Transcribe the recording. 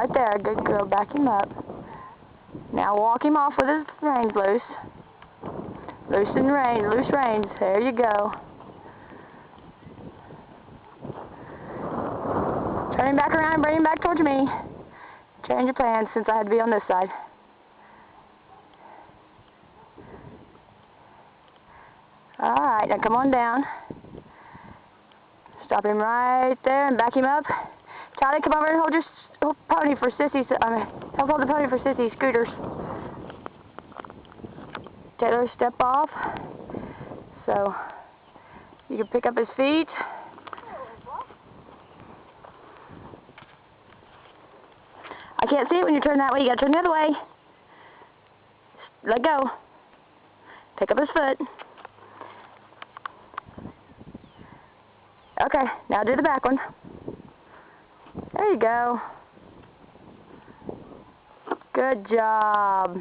Right there. Good girl. Back him up. Now walk him off with his reins loose. Loose reins. There you go. Turn him back around and bring him back towards me. Change your plans since I had to be on this side. Alright, now come on down. Stop him right there and back him up. Charlie, come over and hold your pony for Sissy. Help hold the pony for Sissy, Scooters. Taylor, step off so you can pick up his feet. I can't see it when you turn that way. You gotta turn the other way. Let go. Pick up his foot. Okay, now do the back one. There you go. Good job.